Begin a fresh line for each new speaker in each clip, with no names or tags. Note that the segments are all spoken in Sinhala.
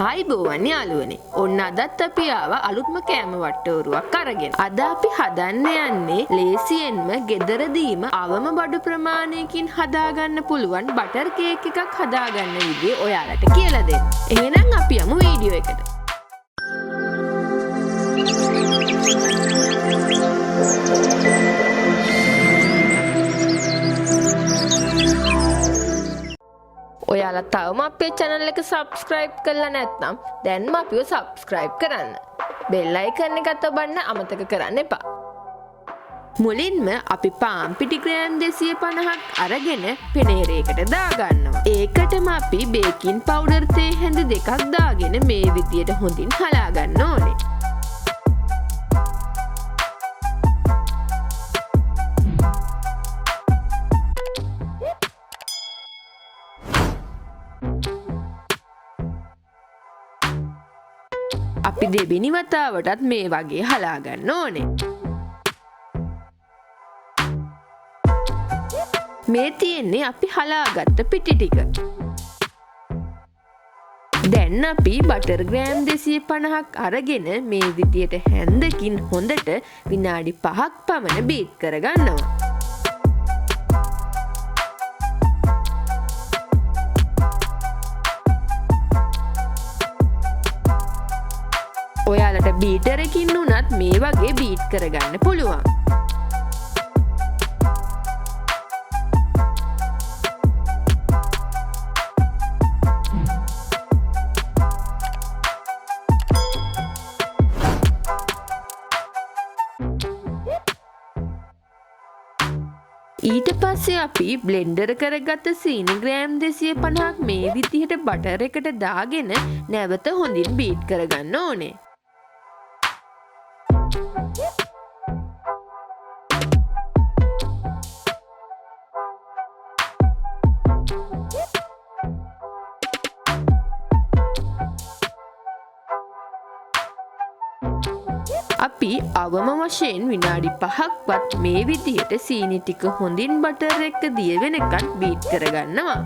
ආයිබෝවන් යාළුවනේ. ඔන්න අදත් අපි ආව අලුත්ම කෑම වට්ටෝරුවක් අරගෙන. අද අපි හදන්න යන්නේ ලේසියෙන්ම ගෙදරදීම අවම බඩු ප්‍රමාණයකින් හදාගන්න පුළුවන් බටර් කේක් එකක් හදාගන්න විදිය ඔයාලට කියලා දෙන්න. එහෙනම් අපි යමු වීඩියෝ එකට. ඔයාලා තවම අපේ channel එක subscribe කරලා නැත්නම් දැන්ම අපිව subscribe කරන්න. bell icon එකත් ඔබන්න අමතක කරන්න එපා. මුලින්ම අපි පාන් පිටි ග්‍රෑම් 250ක් අරගෙන පෙනේරයකට දාගන්නවා. ඒකටම අපි බේකින් පවුඩර් තේ හැඳ දෙකක් දාගෙන මේ විදියට හොඳින් හලා ගන්න ඕනේ. අපි දෙවෙනි වතාවටත් මේ වගේ හලා ගන්න ඕනේ. මේ තියෙන්නේ අපි හලාගත්ත පිටි ටික. දැන් අපි බටර් ග්‍රෑම් 250ක් අරගෙන මේ විදියට හැන්දකින් හොඳට විනාඩි 5ක් පමණ බීට් කරගන්නවා. ඔයාලට බීටර් එකකින් උනත් මේ වගේ බීට් කරගන්න පුළුවන්. ඊට පස්සේ අපි බ්ලෙන්ඩර් කරගත්ත සීනි ග්‍රෑම් 250ක් මේ විදිහට බටර් එකට දාගෙන නැවත හොඳින් බීට් කරගන්න ඕනේ. අපි අවම වශයෙන් විනාඩි 5ක්වත් මේ විදිහට සීනි ටික හොඳින් බටර් එක දිය වෙනකන් බීට් කරගන්නවා.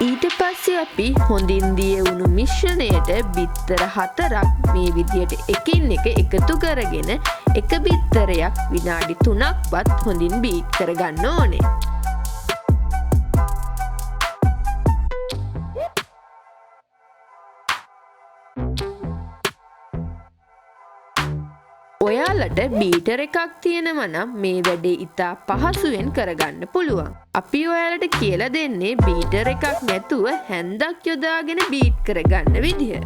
ඊට පස්සේ අපි හොඳින් දිය වුණු මිශ්‍රණයට බිත්තර 4ක් මේ විදියට එකින් එක එකතු කරගෙන එක බිත්තරයක් විනාඩි 3ක්වත් හොඳින් බීට් කරගන්න ඕනේ. ඔයාලට බීටර් එකක් තියෙනවා නම් මේ වැඩේ ඉතා පහසුවෙන් කරගන්න පුළුවන්. අපි ඔයාලට කියලා දෙන්නේ බීටර් එකක් නැතුව හැන්දක් යොදාගෙන බීට් කරගන්න විදිහ.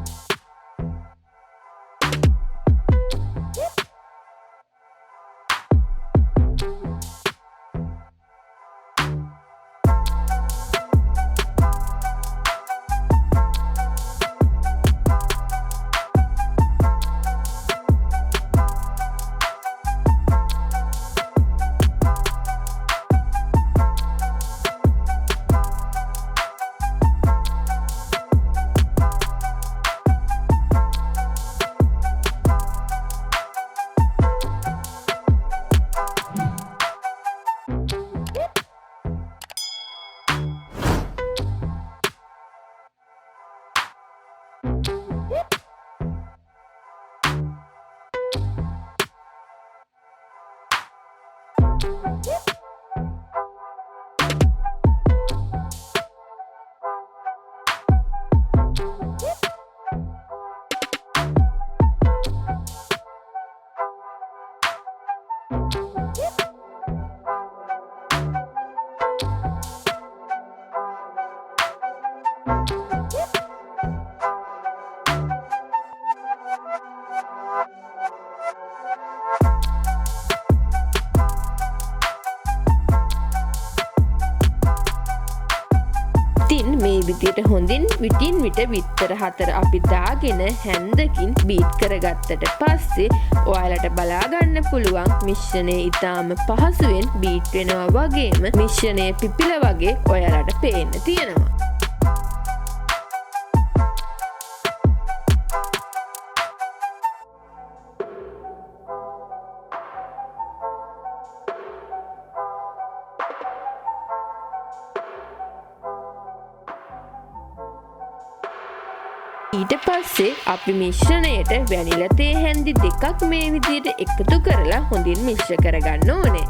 විදියට හොඳින් විටින් විට විතර 4 අපි දාගෙන හැන්දකින් බීට් කරගත්තට පස්සේ ඔයාලට බලා ගන්න පුළුවන් මිශ්‍රණය ඊටාම පහසුවෙන් බීට් වෙනවා වගේම මිශ්‍රණය පිපිල වගේ ඔයාලට පේන්න තියෙනවා. ඊට පස්සේ අපි මිශ්‍රණයට වැනිලා තේ හැන්දි දෙකක් මේ විදිහට එකතු කරලා හොඳින් මිශ්‍ර කරගන්න ඕනේ.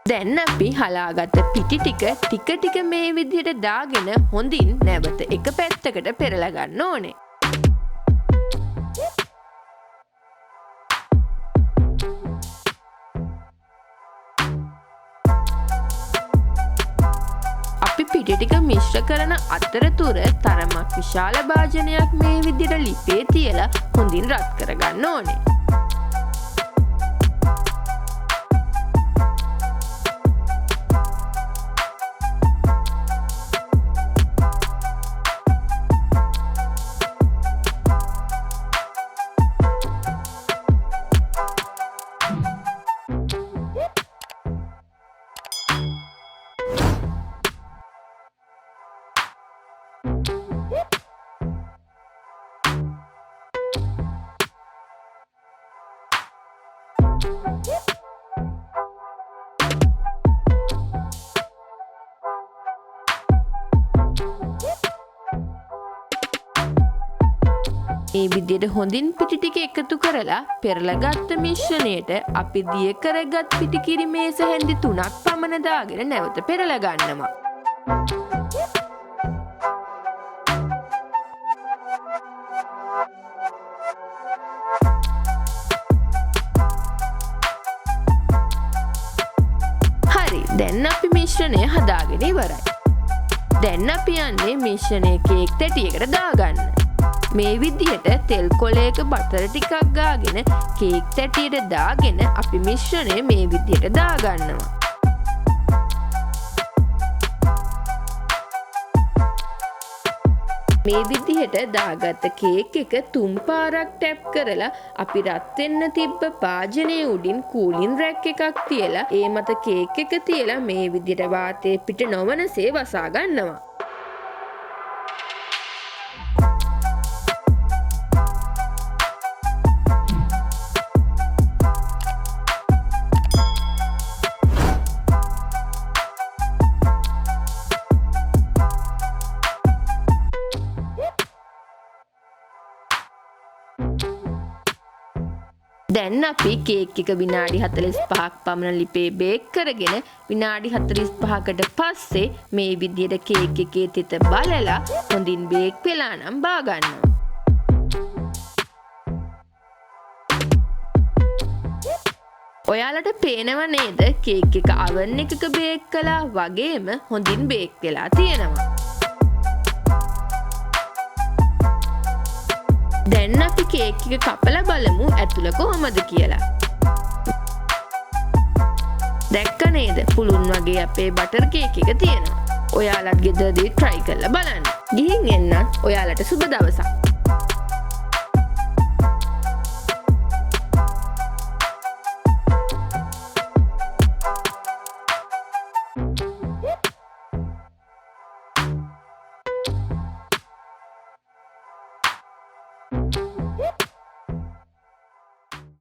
දැන් අපි හලාගත්ත පිටි ටික මේ විදිහට දාගෙන හොඳින් නැවත එක පැත්තකට පෙරලා ගන්න ඕනේ. අපි පිටි ටික මිශ්‍ර කරන අතරතුර තරමක් විශාල භාජනයක් මේ විදිහට ලිපේ තියලා හොඳින් රත් කරගන්න ඕනේ. මේ විදිහට හොඳින් පිටි ටික එකතු කරලා පෙරලා ගත්ත මිශ්‍රණයට අපි දිය කරගත් පිටි කිරි මේස හැන්දි 3ක් පමණ දාගෙන නැවත පෙරලා ගන්නවා. හරි, දැන් අපි මිශ්‍රණය හදාගෙන ඉවරයි. දැන් අපි යන්නේ මිශ්‍රණය කේක් තැටියකට දාගන්න. මේ විදිහට තෙල් කොලයක බටර් ටිකක් ගාගෙන කේක් තැටියට දාගෙන අපි මිශ්‍රණය මේ විදිහට දාගන්නවා. මේ විදිහට දාගත්ත කේක් එක 3 පාරක් ටැප් කරලා අපි රත් වෙන්න තිබ්බ භාජනයේ උඩින් කූලින් රැක් එකක් තියලා ඒ මත කේක් එක තියලා මේ විදිහට වාතය පිට නොවනසේ වසා ගන්නවා. දැන් අපි කේක් එක විනාඩි 45ක් පමණ ලිපේ බේක් කරගෙන විනාඩි 45කට පස්සේ මේ විදිහට කේක් එකේ තිත බලලා හොඳින් බේක් වෙලා නම් බා ගන්නවා. ඔයාලට පේනව නේද කේක් එක oven එකක බේක් කළා වගේම හොඳින් බේක් වෙලා තියෙනවා. දැන් අපි කේක් එක කපලා බලමු ඇතුළ කොහොමද කියලා. දැක්ක නේද? පුළුන් වගේ අපේ බටර් කේක් එක තියෙනවා. ඔයාලත් ගෙදරදී try කරලා බලන්න. ගිහින් එන්න. ඔයාලට සුබ දවසක්. Thank you.